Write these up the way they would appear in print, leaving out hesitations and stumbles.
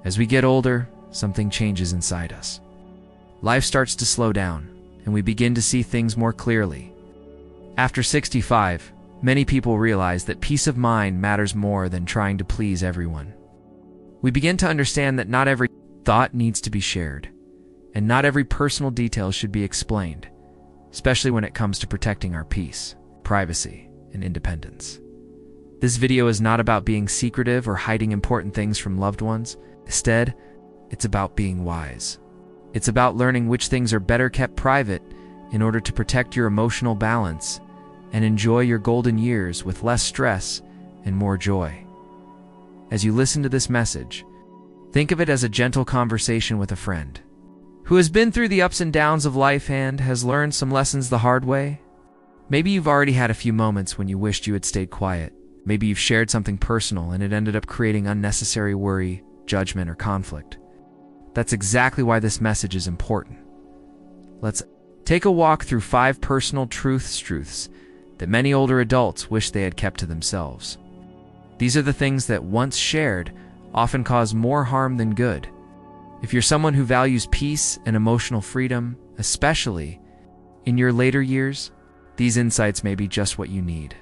As we get older, something changes inside us. Life starts to slow down, and we begin to see things more clearly. After 65, many people realize that peace of mind matters more than trying to please everyone. We begin to understand that not every thought needs to be shared, and not every personal detail should be explained, especially when it comes to protecting our peace, privacy, and independence. This video is not about being secretive or hiding important things from loved ones. Instead, it's about being wise. It's about learning which things are better kept private in order to protect your emotional balance and enjoy your golden years with less stress and more joy. As you listen to this message, think of it as a gentle conversation with a friend who has been through the ups and downs of life and has learned some lessons the hard way. Maybe you've already had a few moments when you wished you had stayed quiet. Maybe you've shared something personal and it ended up creating unnecessary worry, judgment, or conflict. That's exactly why this message is important. Let's take a walk through 5 personal truths that many older adults wish they had kept to themselves. These are the things that, once shared, often cause more harm than good. If you're someone who values peace and emotional freedom, especially in your later years, these insights may be just what you need.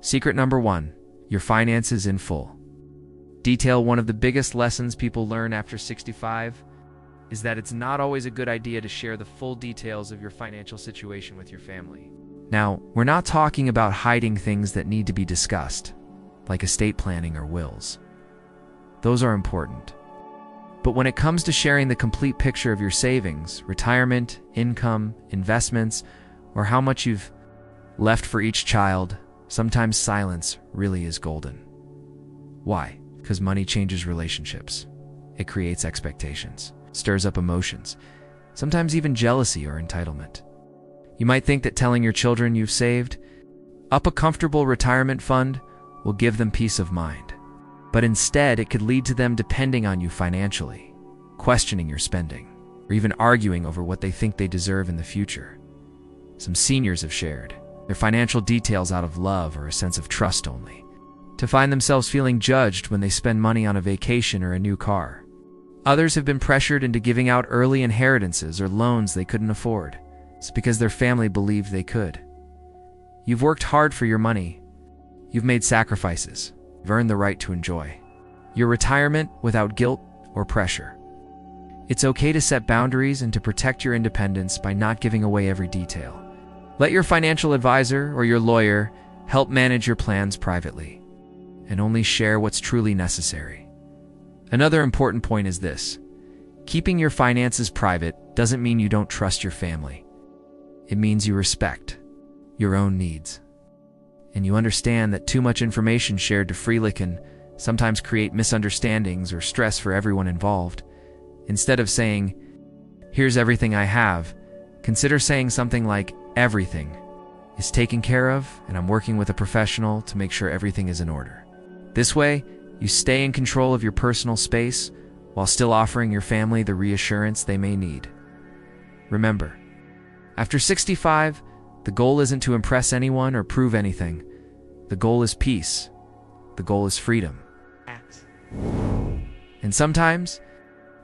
Secret number 1, your finances in full. Detail. One of the biggest lessons people learn after 65 is that it's not always a good idea to share the full details of your financial situation with your family. Now, we're not talking about hiding things that need to be discussed, like estate planning or wills. Those are important. But when it comes to sharing the complete picture of your savings, retirement, income, investments, or how much you've left for each child, sometimes silence really is golden. Why? Because money changes relationships. It creates expectations, stirs up emotions, sometimes even jealousy or entitlement. You might think that telling your children you've saved up a comfortable retirement fund will give them peace of mind. But instead, it could lead to them depending on you financially, questioning your spending, or even arguing over what they think they deserve in the future. Some seniors have shared their financial details out of love or a sense of trust only, to find themselves feeling judged when they spend money on a vacation or a new car. Others have been pressured into giving out early inheritances or loans they couldn't afford. It's because their family believed they could. You've worked hard for your money. You've made sacrifices. You've earned the right to enjoy your retirement without guilt or pressure. It's okay to set boundaries and to protect your independence by not giving away every detail. Let your financial advisor or your lawyer help manage your plans privately, and only share what's truly necessary. Another important point is this: keeping your finances private doesn't mean you don't trust your family. It means you respect your own needs. And you understand that too much information shared to freely can sometimes create misunderstandings or stress for everyone involved. Instead of saying, "Here's everything I have," consider saying something like, "Everything is taken care of, and I'm working with a professional to make sure everything is in order." This way, you stay in control of your personal space while still offering your family the reassurance they may need. Remember, after 65, the goal isn't to impress anyone or prove anything. The goal is peace. The goal is freedom. And sometimes,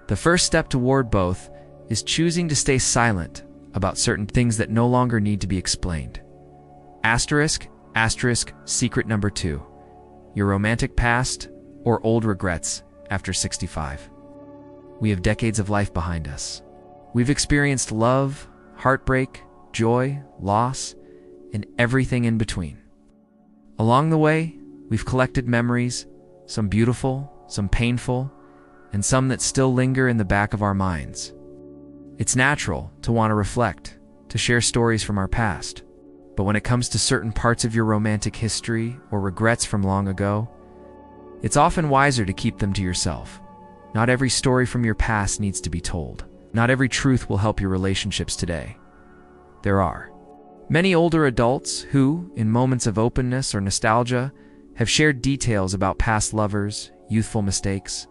the first step toward both is choosing to stay silent about certain things that no longer need to be explained. Asterisk, secret number 2. Your romantic past or old regrets after 65. We have decades of life behind us. We've experienced love, heartbreak, joy, loss, and everything in between. Along the way, we've collected memories, some beautiful, some painful, and some that still linger in the back of our minds. It's natural to want to reflect, to share stories from our past. But when it comes to certain parts of your romantic history or regrets from long ago, it's often wiser to keep them to yourself. Not every story from your past needs to be told. Not every truth will help your relationships today. There are many older adults who, in moments of openness or nostalgia, have shared details about past lovers, youthful mistakes,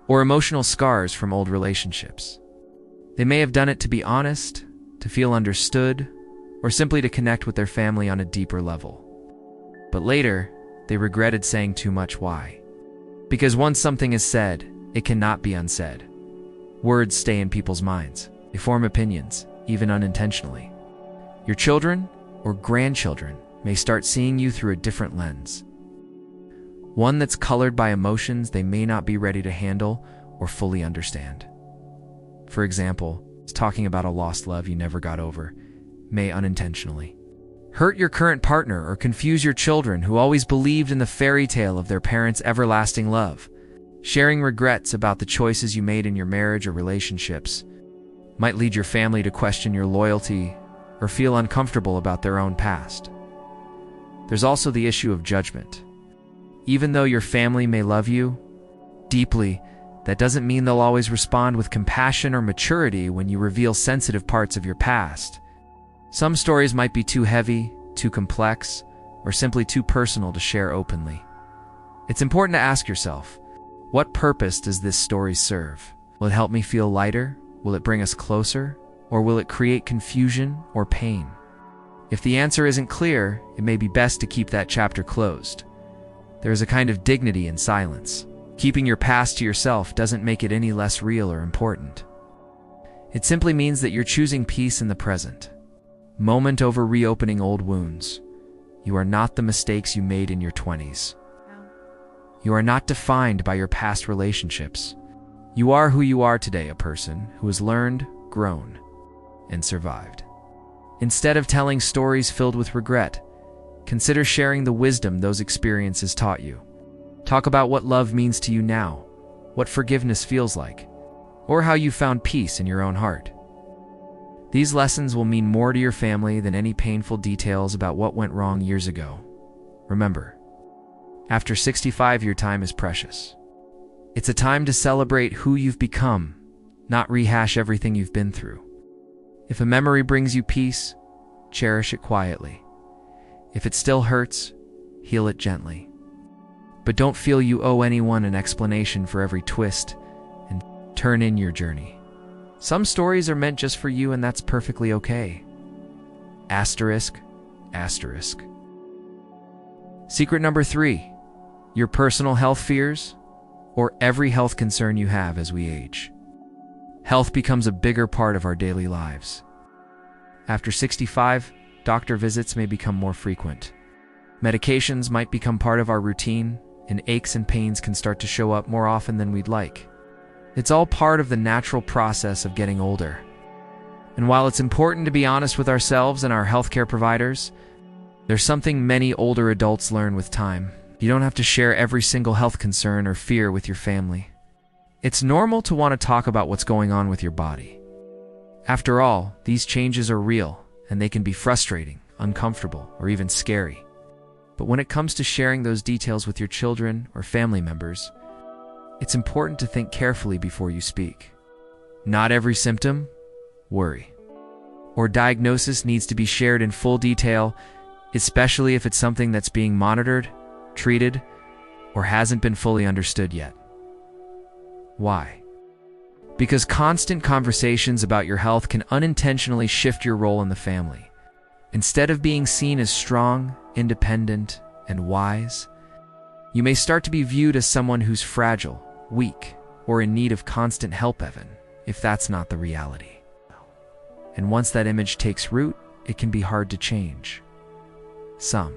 or emotional scars from old relationships. They may have done it to be honest, to feel understood, or simply to connect with their family on a deeper level. But later, they regretted saying too much. Why? Because once something is said, it cannot be unsaid. Words stay in people's minds. They form opinions, even unintentionally. Your children or grandchildren may start seeing you through a different lens. One that's colored by emotions they may not be ready to handle or fully understand. For example, talking about a lost love you never got over may unintentionally hurt your current partner or confuse your children who always believed in the fairy tale of their parents' everlasting love. Sharing regrets about the choices you made in your marriage or relationships might lead your family to question your loyalty or feel uncomfortable about their own past. There's also the issue of judgment. Even though your family may love you deeply, that doesn't mean they'll always respond with compassion or maturity when you reveal sensitive parts of your past. Some stories might be too heavy, too complex, or simply too personal to share openly. It's important to ask yourself, what purpose does this story serve? Will it help me feel lighter? Will it bring us closer? Or will it create confusion or pain? If the answer isn't clear, it may be best to keep that chapter closed. There is a kind of dignity in silence. Keeping your past to yourself doesn't make it any less real or important. It simply means that you're choosing peace in the present. Moment over reopening old wounds. You are not the mistakes you made in your 20s. You are not defined by your past relationships. You are who you are today, a person who has learned, grown, and survived. Instead of telling stories filled with regret, consider sharing the wisdom those experiences taught you. Talk about what love means to you now, what forgiveness feels like, or how you found peace in your own heart. These lessons will mean more to your family than any painful details about what went wrong years ago. Remember, after 65, your time is precious. It's a time to celebrate who you've become, not rehash everything you've been through. If a memory brings you peace, cherish it quietly. If it still hurts, heal it gently. But don't feel you owe anyone an explanation for every twist and turn in your journey. Some stories are meant just for you, and that's perfectly okay. Asterisk, asterisk. Secret number 3, your personal health fears, or every health concern you have as we age. Health becomes a bigger part of our daily lives. After 65, doctor visits may become more frequent. Medications might become part of our routine, and aches and pains can start to show up more often than we'd like. It's all part of the natural process of getting older. And while it's important to be honest with ourselves and our healthcare providers, there's something many older adults learn with time. You don't have to share every single health concern or fear with your family. It's normal to want to talk about what's going on with your body. After all, these changes are real, and they can be frustrating, uncomfortable, or even scary. But when it comes to sharing those details with your children or family members, it's important to think carefully before you speak. Not every symptom, worry, or diagnosis needs to be shared in full detail, especially if it's something that's being monitored, treated, or hasn't been fully understood yet. Why? Because constant conversations about your health can unintentionally shift your role in the family. Instead of being seen as strong, independent, and wise, you may start to be viewed as someone who's fragile, weak, or in need of constant help, even if that's not the reality. And once that image takes root, it can be hard to change. Some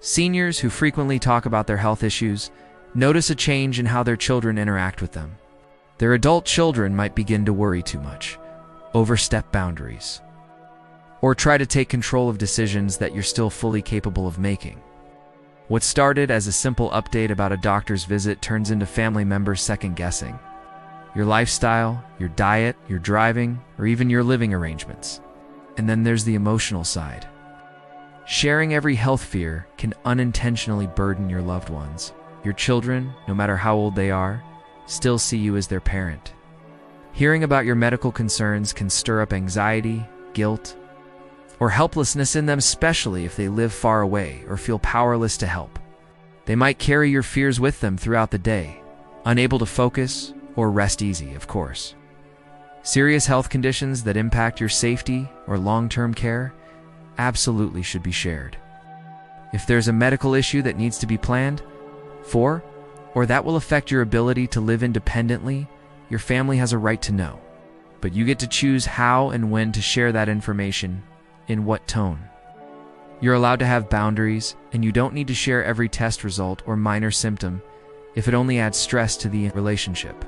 seniors who frequently talk about their health issues notice a change in how their children interact with them. Their adult children might begin to worry too much, overstep boundaries, or try to take control of decisions that you're still fully capable of making. What started as a simple update about a doctor's visit turns into family members second-guessing your lifestyle, your diet, your driving, or even your living arrangements. And then there's the emotional side. Sharing every health fear can unintentionally burden your loved ones. Your children, no matter how old they are, still see you as their parent. Hearing about your medical concerns can stir up anxiety, guilt, or helplessness in them, especially if they live far away or feel powerless to help. They might carry your fears with them throughout the day, unable to focus or rest easy, of course. Serious health conditions that impact your safety or long-term care absolutely should be shared. If there's a medical issue that needs to be planned for or that will affect your ability to live independently, your family has a right to know. But you get to choose how and when to share that information, in what tone. You're allowed to have boundaries, and you don't need to share every test result or minor symptom if it only adds stress to the relationship.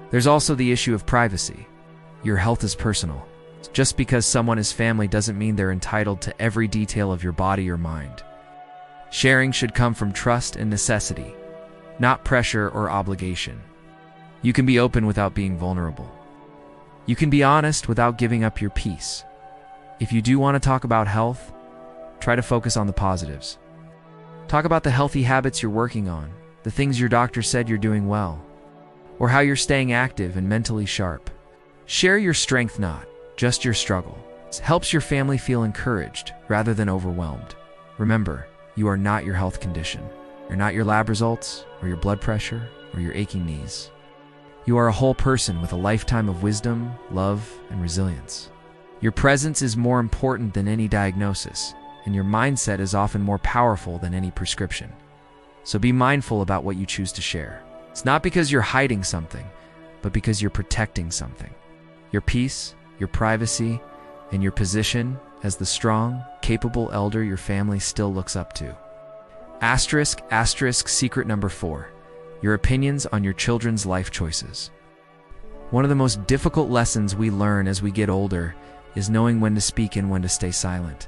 There's also the issue of privacy. Your health is personal. Just because someone is family doesn't mean they're entitled to every detail of your body or mind. Sharing should come from trust and necessity, not pressure or obligation. You can be open without being vulnerable. You can be honest without giving up your peace. If you do want to talk about health, try to focus on the positives. Talk about the healthy habits you're working on, the things your doctor said you're doing well, or how you're staying active and mentally sharp. Share your strength, not just your struggle. It helps your family feel encouraged rather than overwhelmed. Remember, you are not your health condition. You're not your lab results, or your blood pressure, or your aching knees. You are a whole person with a lifetime of wisdom, love, and resilience. Your presence is more important than any diagnosis, and your mindset is often more powerful than any prescription. So be mindful about what you choose to share. It's not because you're hiding something, but because you're protecting something. Your peace, your privacy, and your position as the strong, capable elder your family still looks up to. ***, secret number 4. Your opinions on your children's life choices. One of the most difficult lessons we learn as we get older is knowing when to speak and when to stay silent.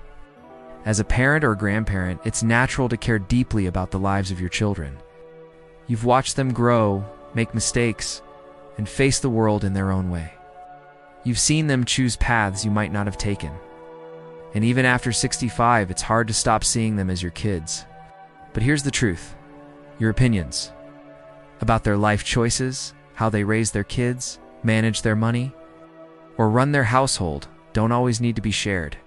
As a parent or grandparent, it's natural to care deeply about the lives of your children. You've watched them grow, make mistakes, and face the world in their own way. You've seen them choose paths you might not have taken. And even after 65, it's hard to stop seeing them as your kids. But here's the truth. Your opinions about their life choices, how they raise their kids, manage their money, or run their household don't always need to be shared.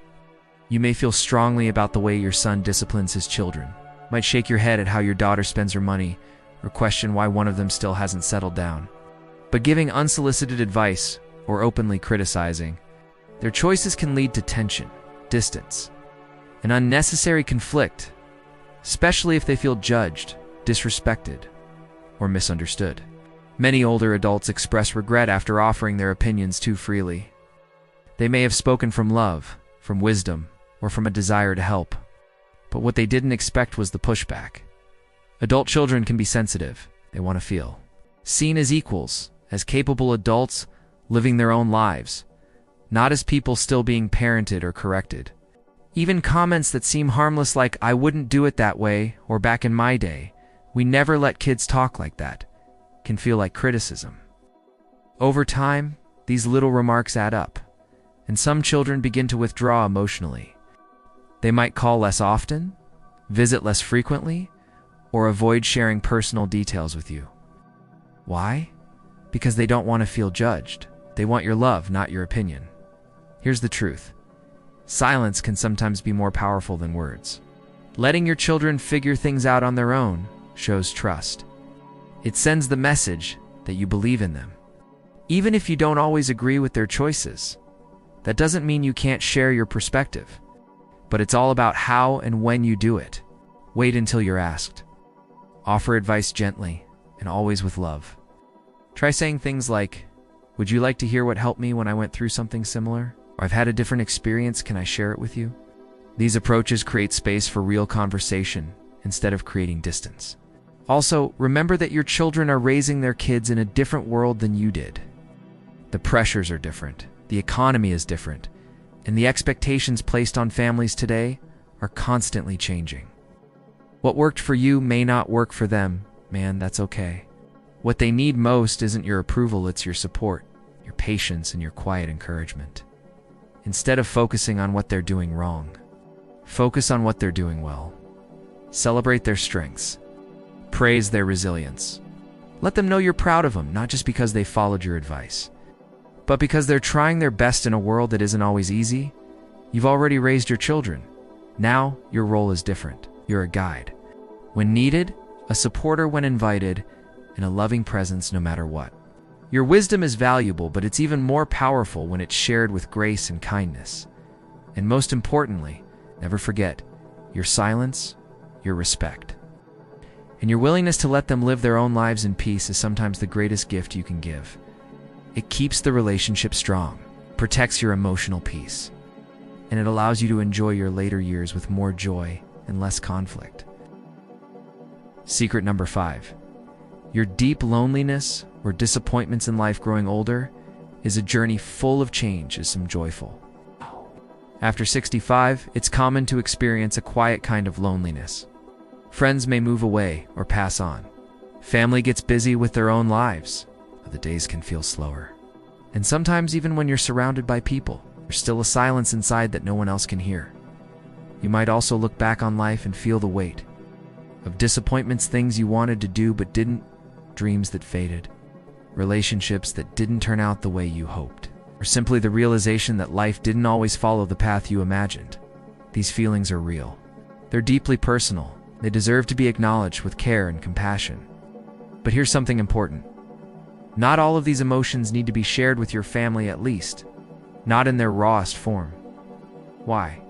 You may feel strongly about the way your son disciplines his children, might shake your head at how your daughter spends her money, or question why one of them still hasn't settled down. But giving unsolicited advice or openly criticizing their choices can lead to tension, distance, and unnecessary conflict, especially if they feel judged, disrespected, or misunderstood. Many older adults express regret after offering their opinions too freely. They may have spoken from love, from wisdom, or from a desire to help, but what they didn't expect was the pushback. Adult children can be sensitive. They want to feel seen as equals, as capable adults living their own lives, not as people still being parented or corrected. Even comments that seem harmless like, "I wouldn't do it that way," or "back in my day, we never let kids talk like that," can feel like criticism. Over time, these little remarks add up, and some children begin to withdraw emotionally. They might call less often, visit less frequently, or avoid sharing personal details with you. Why? Because they don't want to feel judged. They want your love, not your opinion. Here's the truth. Silence can sometimes be more powerful than words. Letting your children figure things out on their own shows trust. It sends the message that you believe in them. Even if you don't always agree with their choices, that doesn't mean you can't share your perspective. But it's all about how and when you do it. Wait until you're asked. Offer advice gently and always with love. Try saying things like, "Would you like to hear what helped me when I went through something similar? Or I've had a different experience, can I share it with you?" These approaches create space for real conversation instead of creating distance. Also, remember that your children are raising their kids in a different world than you did. The pressures are different, the economy is different, and the expectations placed on families today are constantly changing. What worked for you may not work for them, man, that's okay. What they need most isn't your approval, it's your support, your patience, and your quiet encouragement. Instead of focusing on what they're doing wrong, focus on what they're doing well. Celebrate their strengths. Praise their resilience. Let them know you're proud of them, not just because they followed your advice, but because they're trying their best in a world that isn't always easy. You've already raised your children. Now, your role is different. You're a guide. When needed, a supporter when invited, and a loving presence no matter what. Your wisdom is valuable, but it's even more powerful when it's shared with grace and kindness. And most importantly, never forget, your silence, your respect. And your willingness to let them live their own lives in peace is sometimes the greatest gift you can give. It keeps the relationship strong, protects your emotional peace, and it allows you to enjoy your later years with more joy and less conflict. Secret number 5. Your deep loneliness or disappointments in life growing older is a journey full of change as some joyful. After 65, it's common to experience a quiet kind of loneliness. Friends may move away or pass on. Family gets busy with their own lives. The days can feel slower. And sometimes even when you're surrounded by people, there's still a silence inside that no one else can hear. You might also look back on life and feel the weight of disappointments, things you wanted to do but didn't, dreams that faded, relationships that didn't turn out the way you hoped, or simply the realization that life didn't always follow the path you imagined. These feelings are real. They're deeply personal. They deserve to be acknowledged with care and compassion. But here's something important. Not all of these emotions need to be shared with your family, at least not in their rawest form. Why?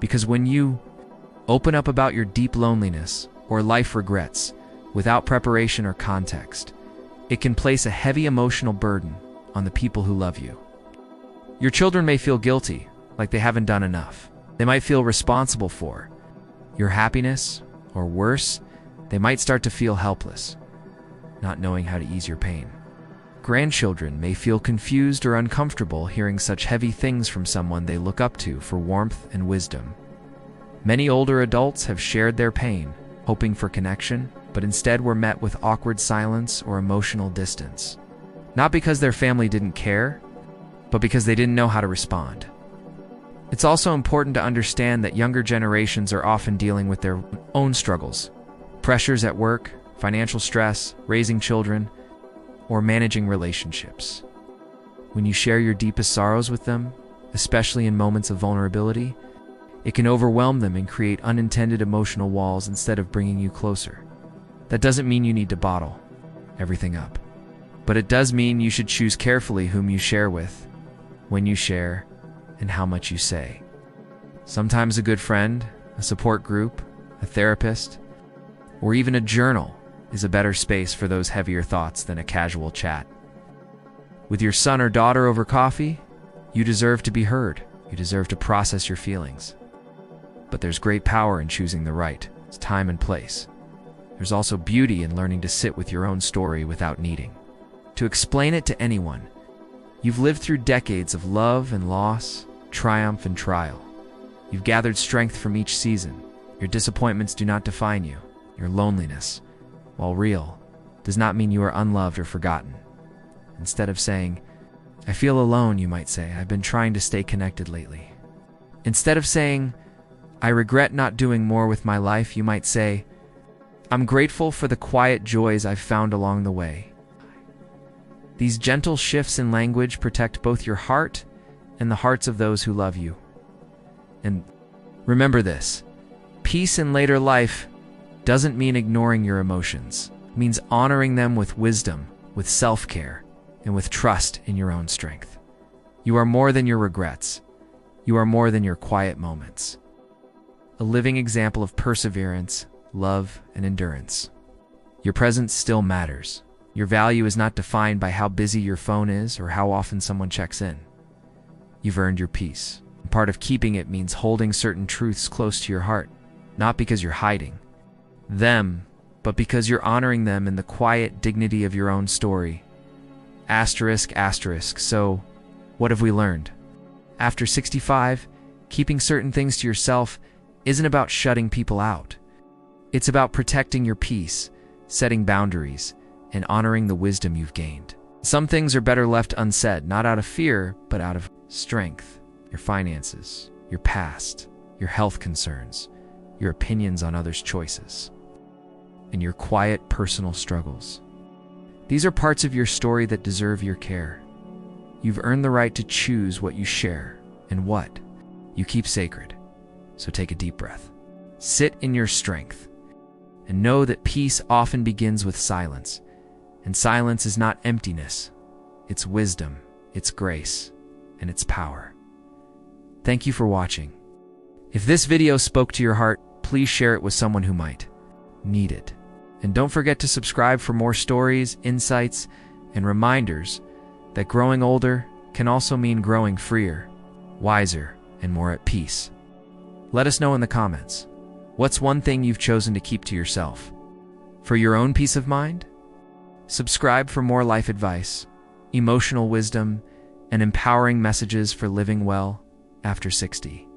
Because when you open up about your deep loneliness or life regrets without preparation or context, it can place a heavy emotional burden on the people who love you. Your children may feel guilty, like they haven't done enough. They might feel responsible for your happiness, or worse, they might start to feel helpless, not knowing how to ease your pain. Grandchildren may feel confused or uncomfortable hearing such heavy things from someone they look up to for warmth and wisdom. Many older adults have shared their pain, hoping for connection, but instead were met with awkward silence or emotional distance. Not because their family didn't care, but because they didn't know how to respond. It's also important to understand that younger generations are often dealing with their own struggles, pressures at work, financial stress, raising children, or managing relationships. When you share your deepest sorrows with them, especially in moments of vulnerability, it can overwhelm them and create unintended emotional walls instead of bringing you closer. That doesn't mean you need to bottle everything up, but it does mean you should choose carefully whom you share with, when you share, and how much you say. Sometimes a good friend, a support group, a therapist, or even a journal is a better space for those heavier thoughts than a casual chat. With your son or daughter over coffee, you deserve to be heard. You deserve to process your feelings. But there's great power in choosing the right time and place. There's also beauty in learning to sit with your own story without needing to explain it to anyone. You've lived through decades of love and loss, triumph and trial. You've gathered strength from each season. Your disappointments do not define you. Your loneliness, while real, does not mean you are unloved or forgotten. Instead of saying, "I feel alone," you might say, "I've been trying to stay connected lately." Instead of saying, "I regret not doing more with my life," you might say, "I'm grateful for the quiet joys I've found along the way." These gentle shifts in language protect both your heart and the hearts of those who love you. And remember this: peace in later life doesn't mean ignoring your emotions. It means honoring them with wisdom, with self-care, and with trust in your own strength. You are more than your regrets. You are more than your quiet moments. A living example of perseverance, love, and endurance. Your presence still matters. Your value is not defined by how busy your phone is or how often someone checks in. You've earned your peace. And part of keeping it means holding certain truths close to your heart, not because you're hiding them, but because you're honoring them in the quiet dignity of your own story. Asterisk, asterisk. So, what have we learned? After 65, keeping certain things to yourself isn't about shutting people out. It's about protecting your peace, setting boundaries, and honoring the wisdom you've gained. Some things are better left unsaid, not out of fear, but out of strength. Your finances, your past, your health concerns, your opinions on others' choices, and your quiet personal struggles. These are parts of your story that deserve your care. You've earned the right to choose what you share and what you keep sacred. So take a deep breath. Sit in your strength and know that peace often begins with silence. And silence is not emptiness. It's wisdom, it's grace, and it's power. Thank you for watching. If this video spoke to your heart, please share it with someone who might need it. And don't forget to subscribe for more stories, insights, and reminders that growing older can also mean growing freer, wiser, and more at peace. Let us know in the comments, what's one thing you've chosen to keep to yourself? For your own peace of mind? Subscribe for more life advice, emotional wisdom, and empowering messages for living well after 60.